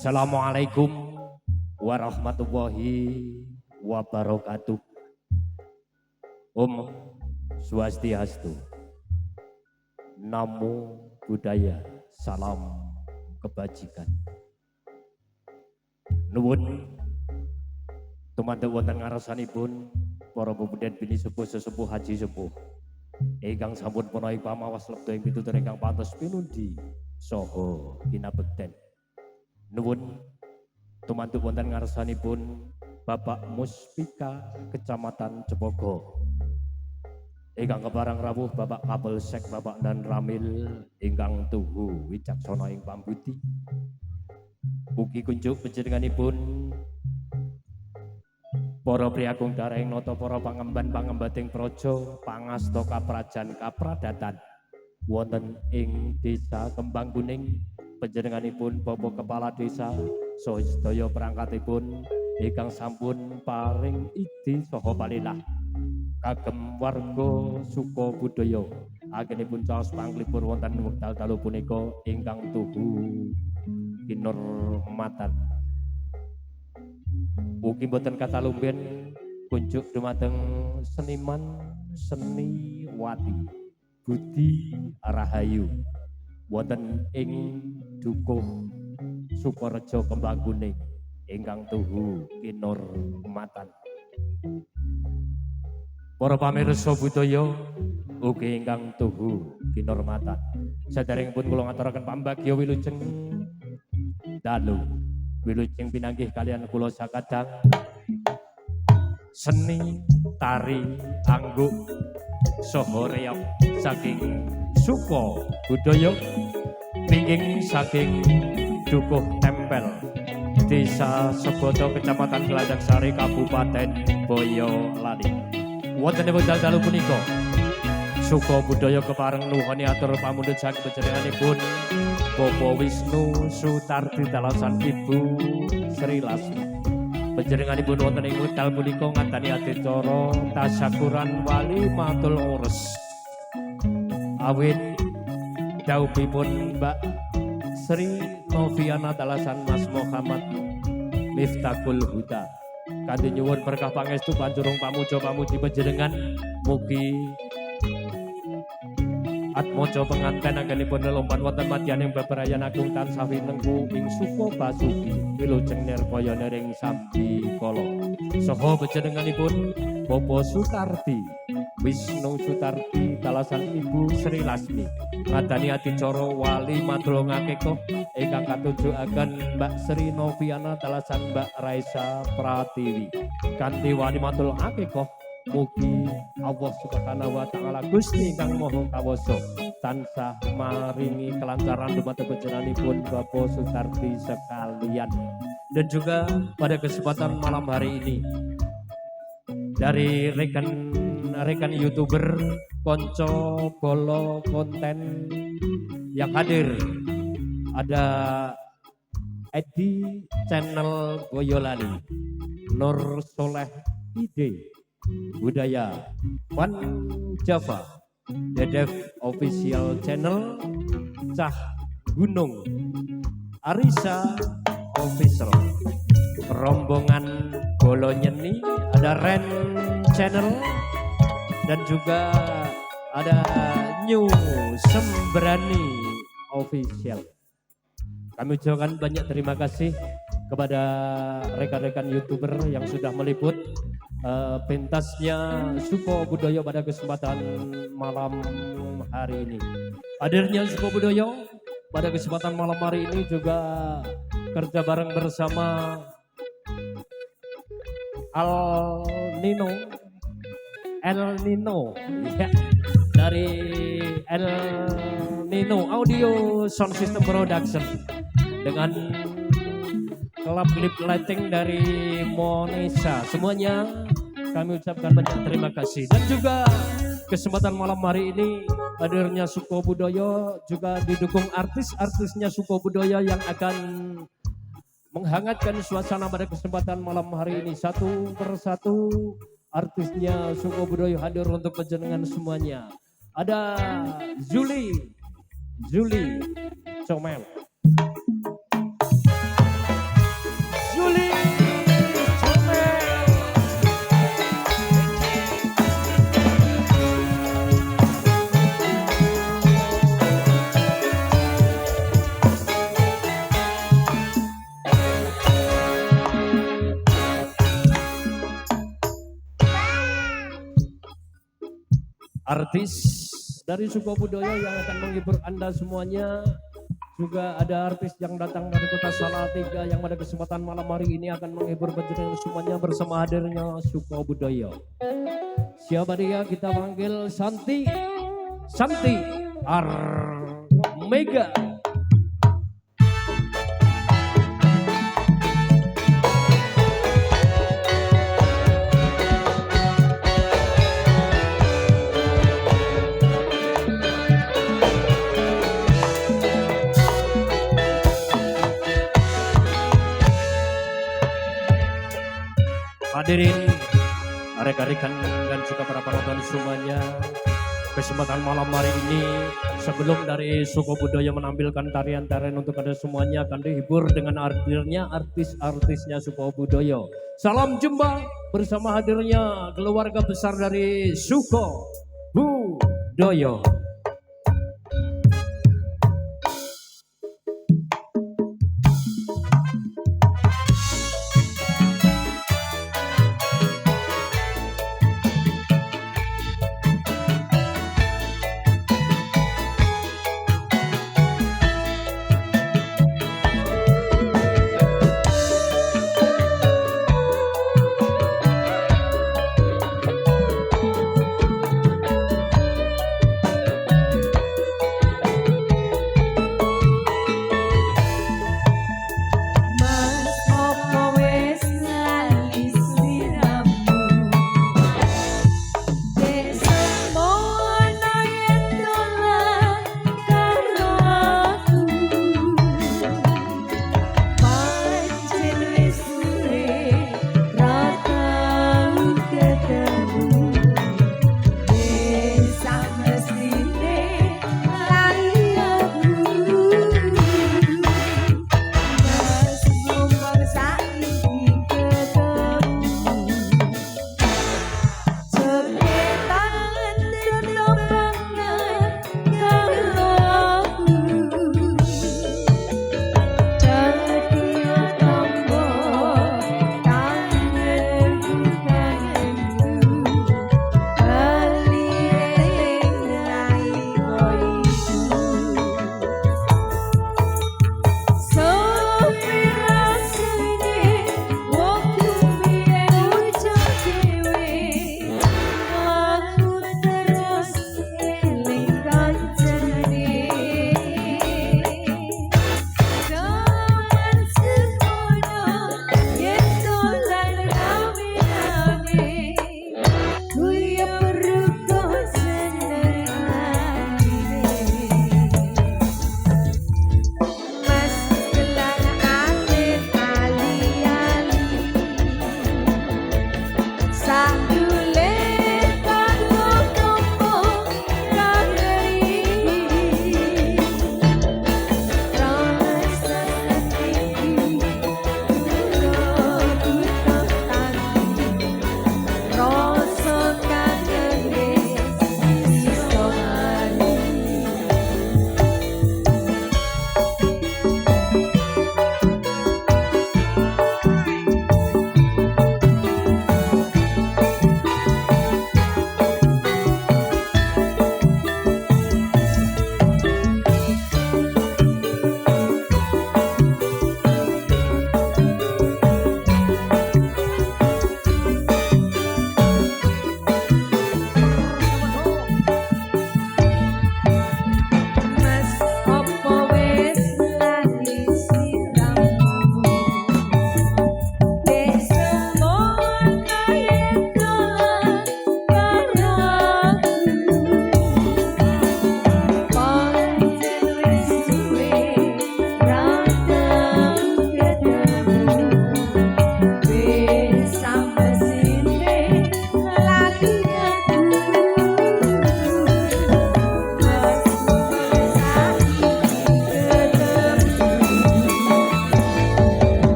Assalamualaikum warahmatullahi wabarakatuh. Om Swastiastu. Namo Buddhaya. Salam kebajikan. Nuwun tumandak wonten ngarsanipun para pemuda bini sepuh sesepuh haji sepuh ingkang sampun menawi pamawas lebda ing pitutur ingkang pantes pinundi saha kinabekten nuwun tumantuk wonten ngarsanipun Bapak Muspika Kecamatan Cepogo ingkang keparang rawuh Bapak Kapolsek Bapak Dan Ramil ingkang tuhu wicaksana ing pambudi ugi kunjuk panjenenganipun para priagung darahing nata para pangemban-pangembating praja pangasta kaprajan kapradatan wonten ing Desa Kembang Kuning panjenenganipun Bapak Kepala Desa saha sedaya perangkatipun ingkang sampun paring idi saha palilah kagem warga Suko Budaya agenipun caos panglipur wonten wekdal dalu punika ingkang tuhu kinurmatan ugi boten katalumben kunjuk dumateng seniman seniwati Budi Rahayu wonten ing Dukuh Sukorejo Kembang Kuning ingkang tuhu kinurmatan para pamirsa budaya ugi ingkang tuhu kinurmatan saderengipun kula ngaturaken pambagya wilujeng dalu wilujeng pinanggih kalian kula sakadang seni tari angguk saha reog saking Suko Budaya pinging saking Dukuh Tempel Desa Sebodo Kecamatan Gelajak Sari Kabupaten Boyolali wonten ing wekdal dalu punika Suko Budaya kepareng nuhoni atur pamundhut saking panjenenganipun Bapak Wisnu Sutardi dalasan Ibu Sri Lasmi panjenenganipun wonten ing wekdal punika ngatani adicara tasyakuran wali matul urus awit dawuhipun Mbak Sri Noviana dalasan Mas Muhammad Miftahul Huda kanthi nyuwun berkah pangestu panjurung pamuja-pamuji panjenengan mugi atmaja penganten anggenipun lelompan wonten madyaning bebrayan agung tansah winengku ing Suko Basuki wilujeng nirkaya nering sambi kala saha panjenenganipun Bapak Sutardi Wisnu Sutardi dalasan Ibu Sri Lasmi ngadani adicara wali madulungake ingkang katujuaken Mbak Sri Noviana dalasan Mbak Raisa Pratiwi kanthi wali madulungake mugi Allah Subhanahu wa taala Gusti ingkang Maha Kawasa tansah maringi kelancaran dumateng panjenenganipun Bapak Sutardi sekalian dan juga pada kesempatan malam hari ini dari rekan YouTuber konco bolo konten yang hadir ada Edi channel Boyolali Nur Soleh Ide Budaya One Java Dedef Official Channel Cah Gunung Arisa Official rombongan Bolo Nyeni ada Ren Channel dan juga ada New Sembrani Official. Kami ucapkan banyak terima kasih kepada rekan-rekan YouTuber yang sudah meliput pentasnya Suko Budaya pada kesempatan malam hari ini. Hadirnya Suko Budaya pada kesempatan malam hari ini juga kerja bareng bersama El Nino ya, dari El Nino Audio Sound System Production dengan klub lip lighting dari Monesa. Semuanya kami ucapkan banyak terima kasih dan juga kesempatan malam hari ini hadirnya Suko Budaya juga didukung artis-artisnya Suko Budaya yang akan menghangatkan suasana pada kesempatan malam hari ini. Satu persatu artisnya Suko Budaya hadir untuk panjenengan semuanya. Ada Zuli Comel. Zuli Comel. artis dari Sukobudoyo yang akan menghibur Anda semuanya. Juga ada artis yang datang dari kota Salatiga yang pada kesempatan malam hari ini akan menghibur penjenengan semuanya bersama hadirnya Sukobudoyo. Siapa dia? Kita panggil Santi Armega. Hadirin, rekan-rekan dan juga para penonton semuanya, kesempatan malam hari ini sebelum dari Sukobudoyo menampilkan tarian-tarian untuk Anda semuanya akan dihibur dengan hadirnya artis-artisnya Sukobudoyo. Salam jumpa bersama hadirnya keluarga besar dari Sukobudoyo.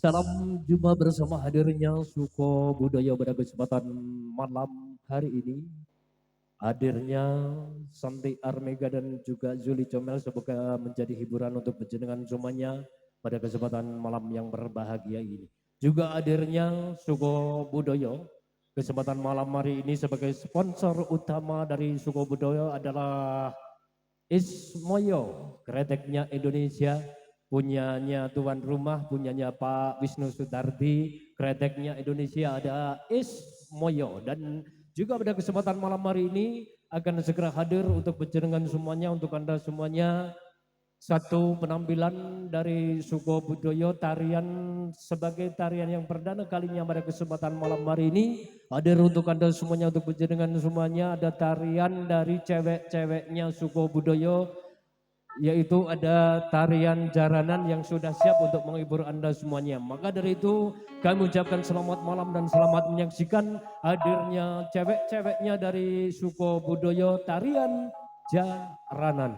Salam jumpa bersama hadirnya Suko Budaya pada kesempatan malam hari ini. Hadirnya Santi Armega dan juga Zuli Comel semoga menjadi hiburan untuk penjenengan semuanya pada kesempatan malam yang berbahagia ini. Juga hadirnya Suko Budaya kesempatan malam hari ini sebagai sponsor utama dari Suko Budaya adalah Ismoyo, kreteknya Indonesia, punyanya tuan rumah, punyanya Pak Wisnu Sutardi, kreteknya Indonesia ada Ismoyo. Dan juga pada kesempatan malam hari ini akan segera hadir untuk penjenengan semuanya, untuk Anda semuanya, satu penampilan dari Suko Budaya, tarian sebagai tarian yang perdana kalinya pada kesempatan malam hari ini. Hadir untuk Anda semuanya, untuk penjenengan semuanya, ada tarian dari cewek-ceweknya Suko Budaya, yaitu ada tarian jaranan yang sudah siap untuk menghibur Anda semuanya. Maka dari itu kami ucapkan selamat malam dan selamat menyaksikan hadirnya cewek-ceweknya dari Suko Budaya, tarian jaranan.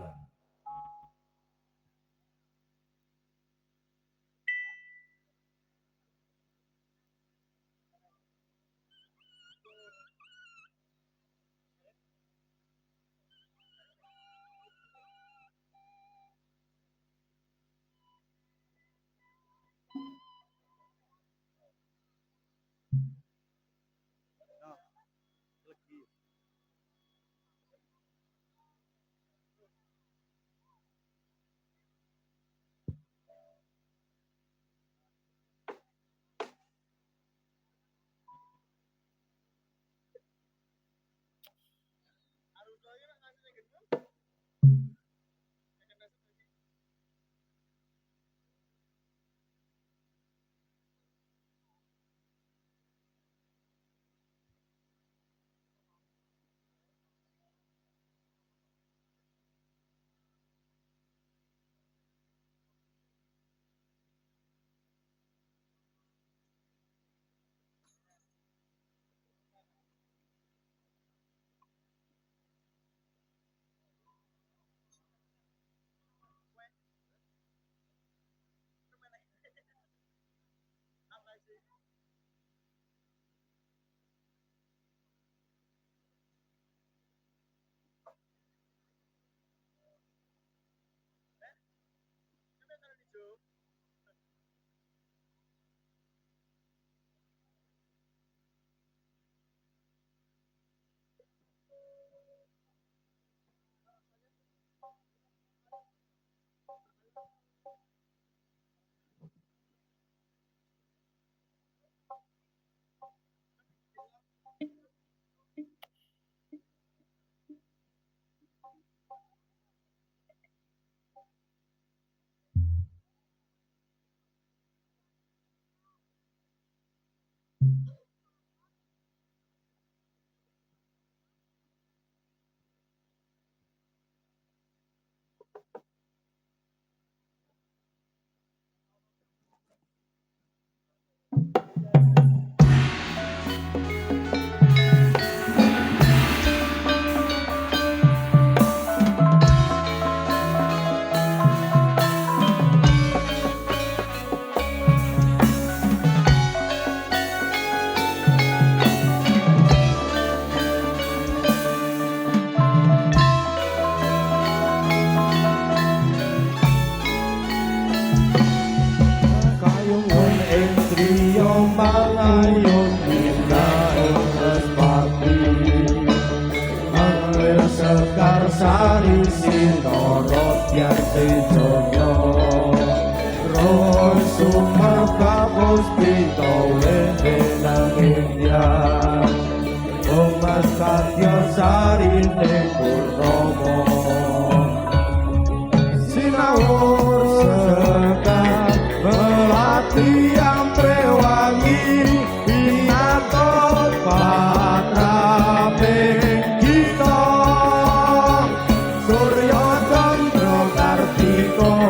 Surya Chandra Kartika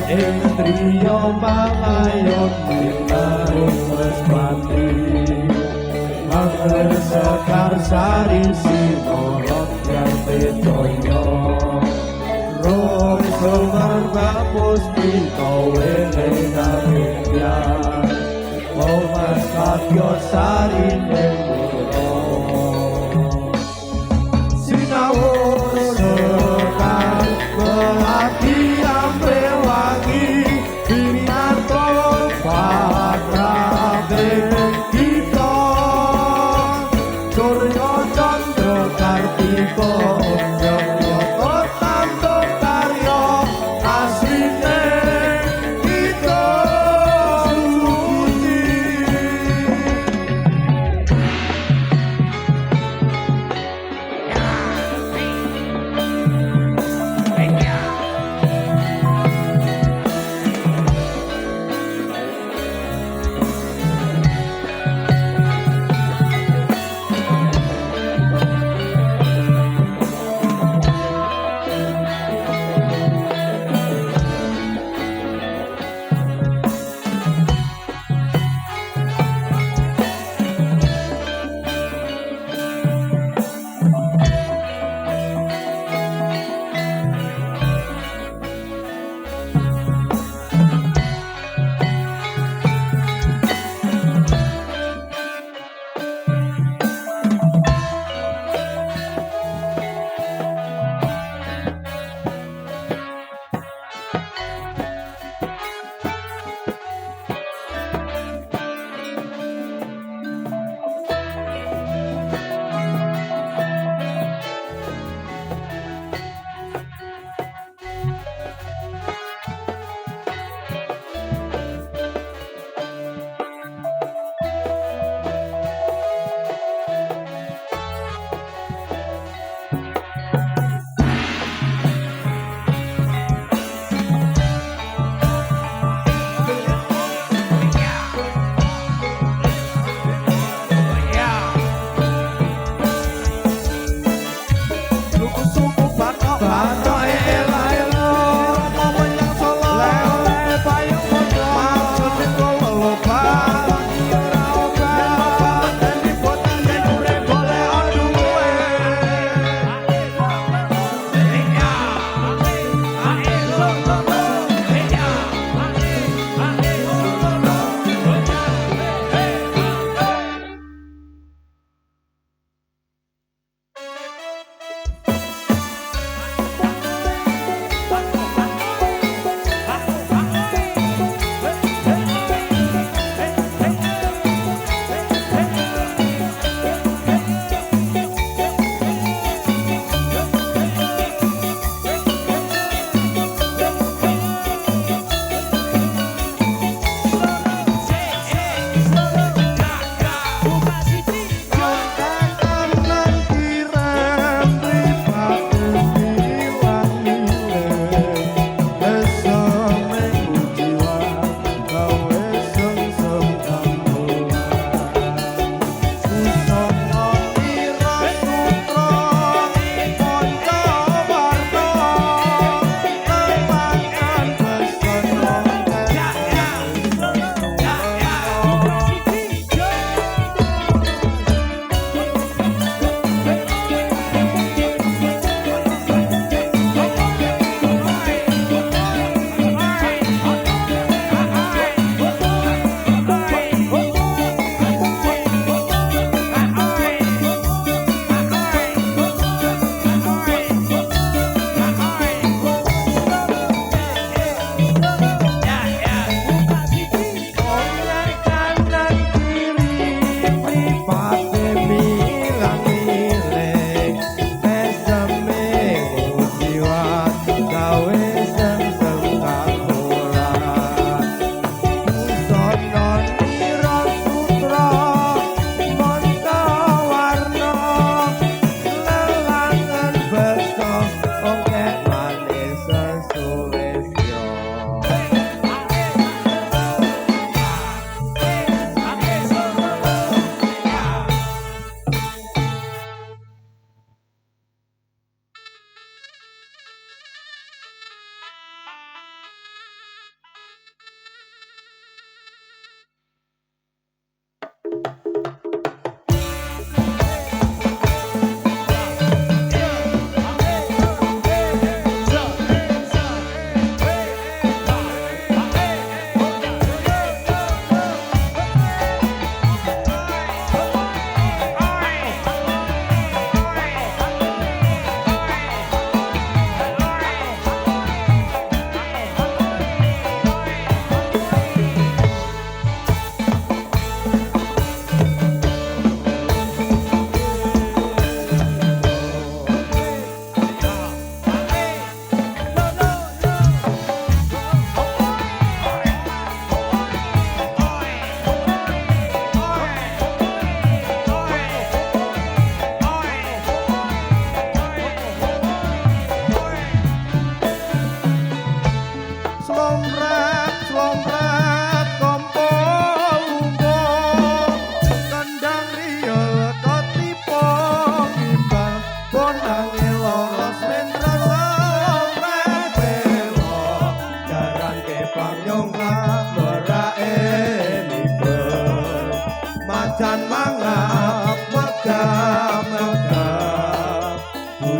Indriyo mangayon minaring mespati Angger sekar sari sinorot yate joyo Roh sumar bapus pito wene naringyan Omas kadyo sari nemuro Sinawur sekar belati ampe wangi Binato patrabe kita Suryo Chandra Kartiko Jogyo Tanto Karyo Asline kita suci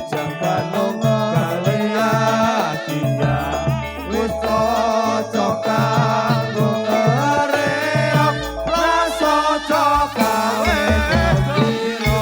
Jangan kalian dia wis cocok kanggo ngereok rasa cokawe kira.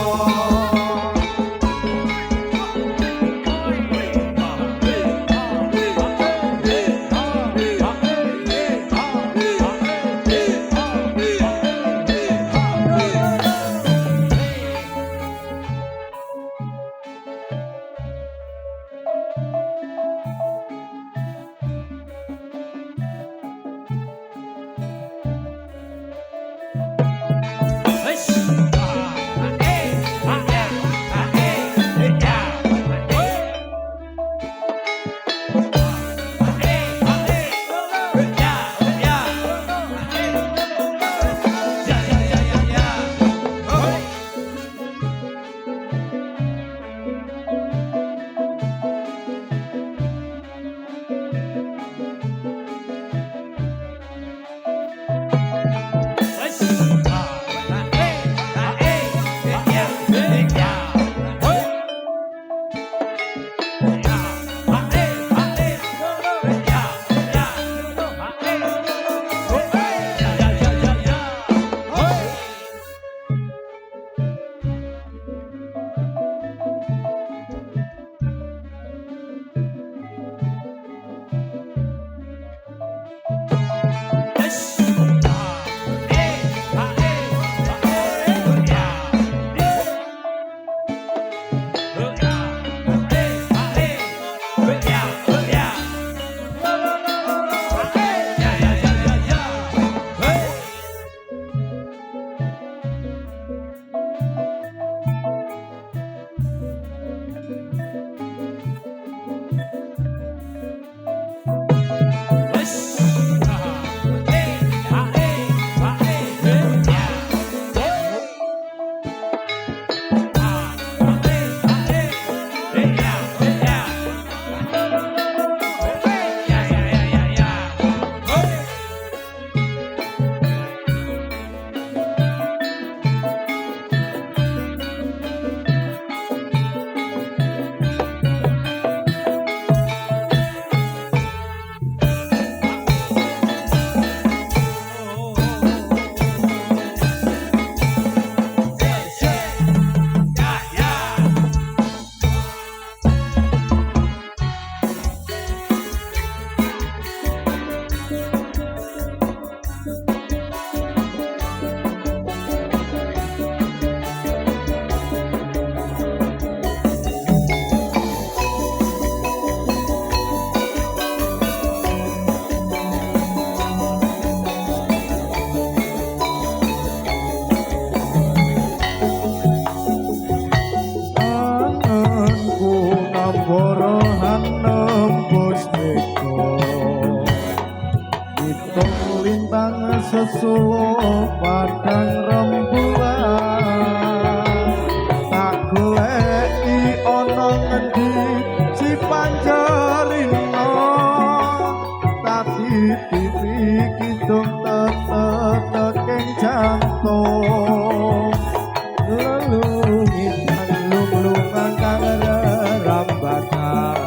Sesulo padang rembulan tak goleki ana ngendi si panjerina tapi pipi kidung tetek jantung lelungitan lungan kang rerambatan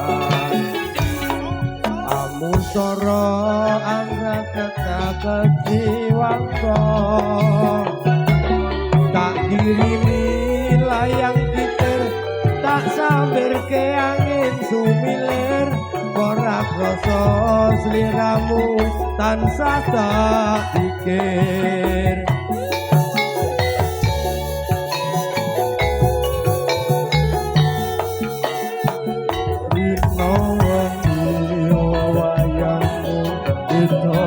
amusara angkat kejiwangko tak kirimi layang titir tak sambil ke angin sumilir korak rasa seliramu tansah tak pikir Rino wengi wayangmu itu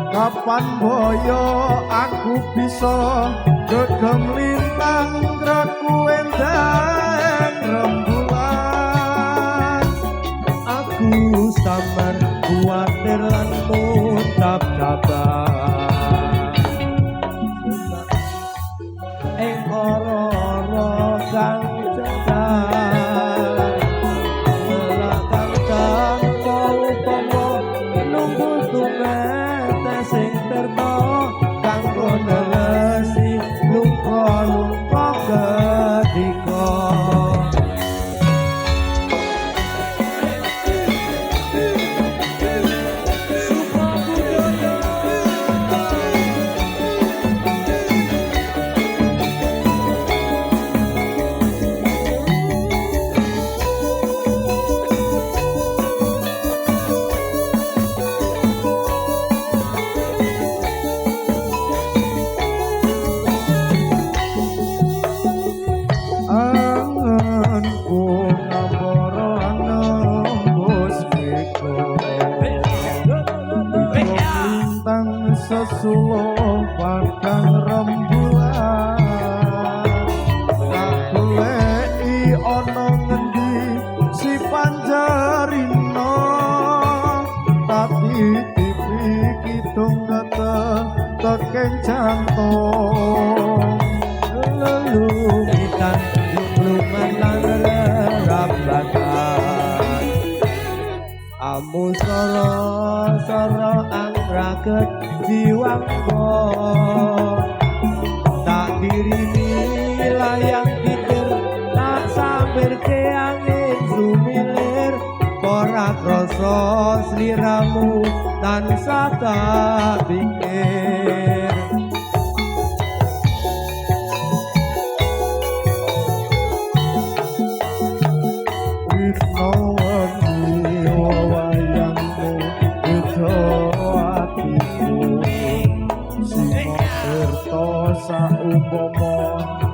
kapan boyo aku bisa gegem lintang gerakku endang rembulan aku samar kuatir lan mutap kabar ing ora-ora kang cedhak lakang tanpa upama nunggu tumet sing terno kanggo neles Amusara sara anggraget jiwangku tak dirimi layang pikir tak sambil ke angin sumilir ora krasa sliramu tansah tak pikir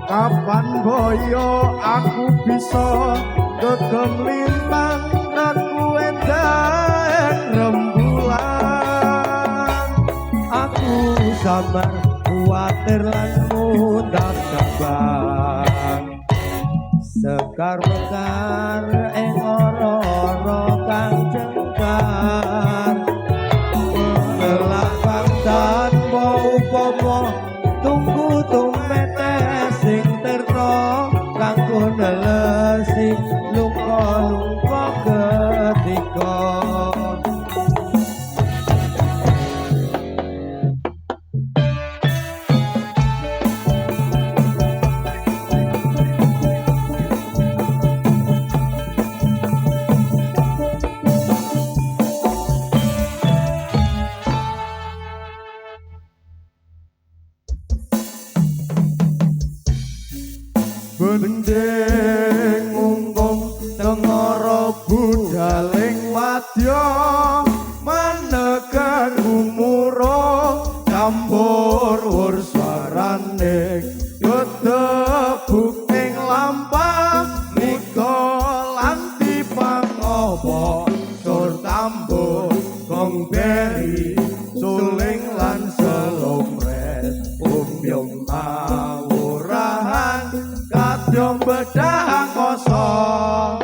kapan boyo aku bisa gegem lintang aku endah rembulan aku sabar kuatir lan mudah sabar sekar mekar ing ora-ora kang cengkar mengelakkan tanpa upama tunggu tumetes sing tirta kanggo nelesi luka-luka ketika bendeng unggung tengara budaling wadya manekan umuro campur wur swarane ketebuk ing lampah nika lanti pangopo sur tambur gong beri suling lan selomret umyong mawurahan kadang bedah kosong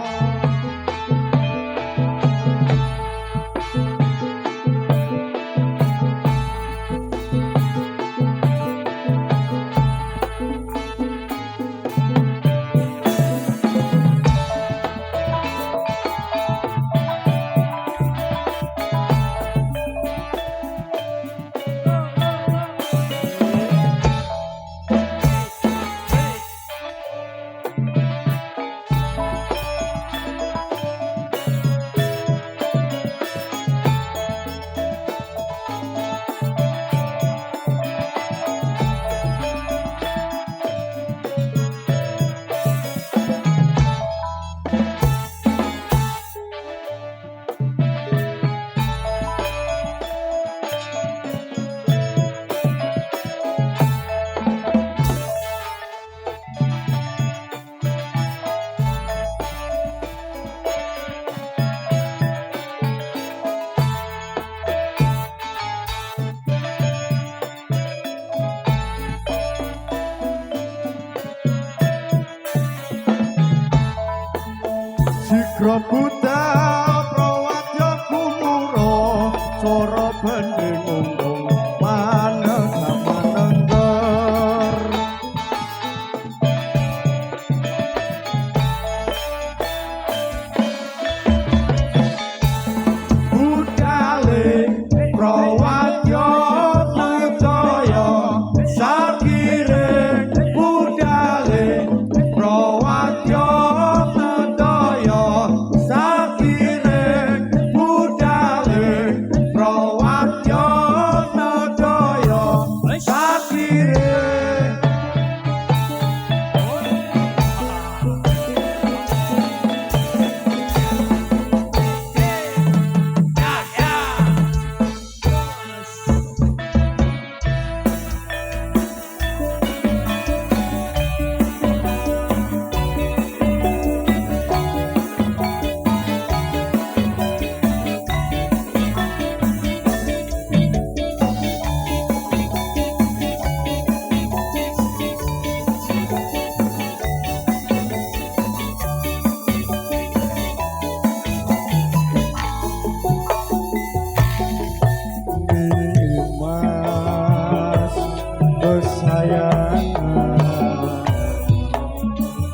Sigra Buddha prawadya kumuro swara bendeng unggung maneka manengger budale prawadya budaya sakire budale prawadya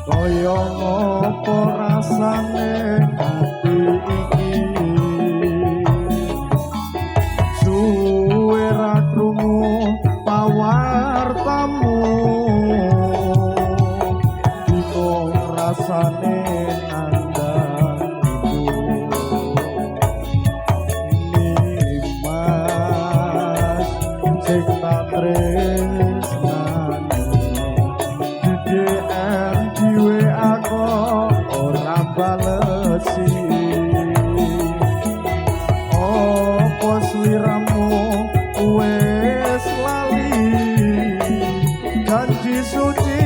kaya ngopo rasane ati iki suci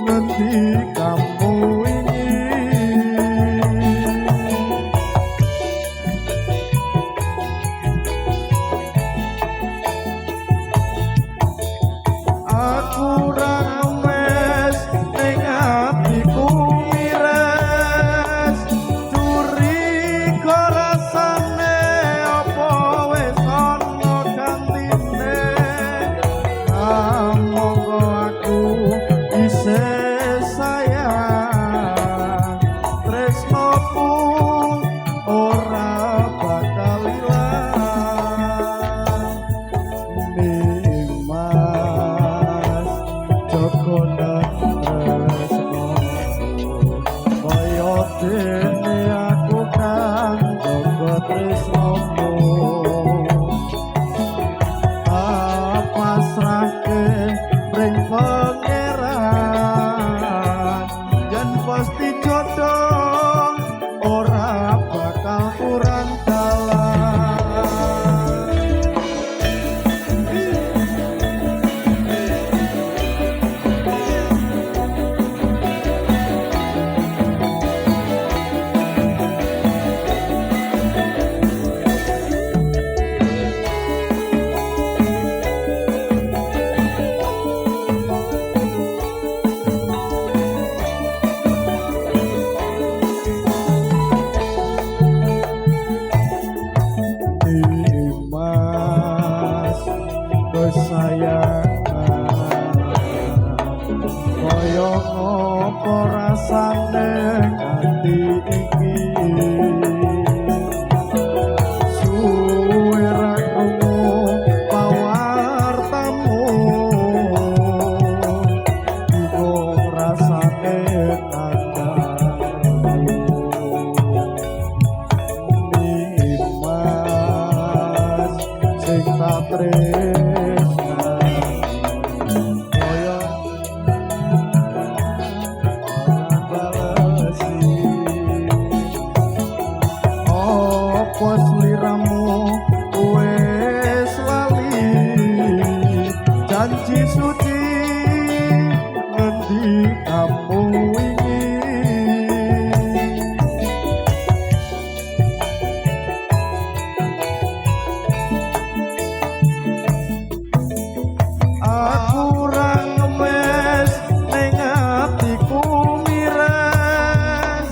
ngendi kamu ini. Aku ra ngemes ning atiku mires, curiga rasane apa wis ana gantine. Monggo aku isih sayang, tresnoku ora bakal ilang. Nimas Joko tresno kaya dene aku kan Joko tresnomu. Pasrahke ring pangeran, yen pasti jodoh ora bakal kurang dalan. Dimas kesayangan, kaya ngopo rasane ati iki. Suwe ra krungu pawartamu, bingung rasane tandamu. Nimas sing tak tresnani, kaya balesi. Apa sliramu wis lali janji suci ngendi kamu ini. Aku ra ngemes ning atiku mires,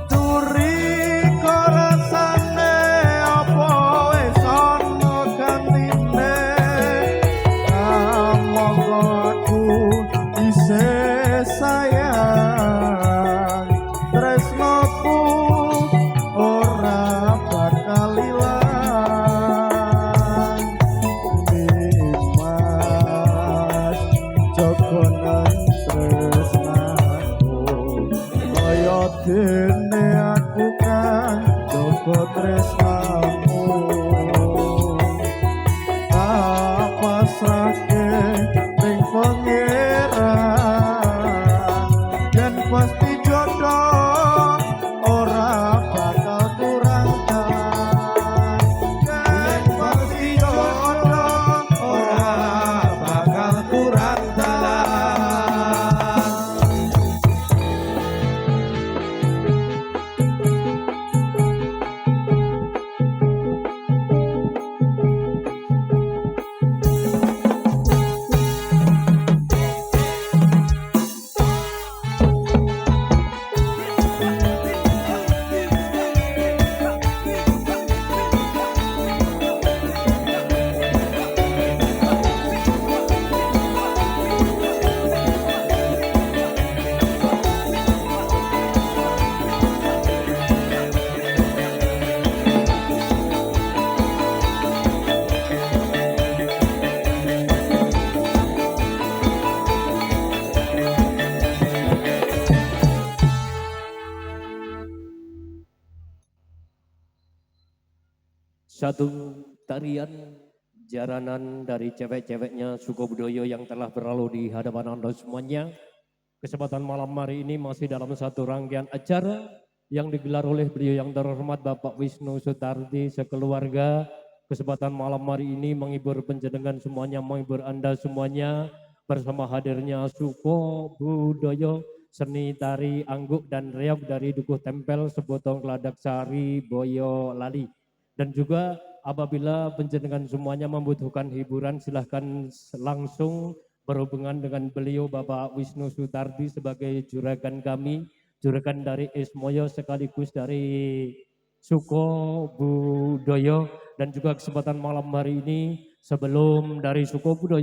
curiga rasane apa wis ana gantine. Monggo aku isih sayang, tresnoku ora bakal ilang. Nimas Joko tresnaku, kaya dene aku kan Joko tresnamu. Pasrahke ning pangeran, yen pasti jodoh ora bakal kurang dalan. Yen pasti jodoh ora bakal kurang dalan. Satu tarian jaranan dari cewek-ceweknya suku budaya yang telah berlalu di hadapan Anda semuanya. Kesempatan malam hari ini masih dalam satu rangkaian acara yang digelar oleh beliau yang terhormat Bapak Wisnu Sutardi sekeluarga. Kesempatan malam hari ini menghibur penjenengan semuanya, menghibur Anda semuanya bersama hadirnya suku budaya seni tari angguk dan reog dari Dukuh Tempel Sebotong Keladak Sari Boyolali. Dan juga apabila penjenengan semuanya membutuhkan hiburan, silahkan langsung berhubungan dengan beliau Bapak Wisnu Sutardi sebagai juragan kami, juragan dari Ismoyo sekaligus dari Suko Budoyo. Dan juga kesempatan malam hari ini sebelum dari Suko Budoyo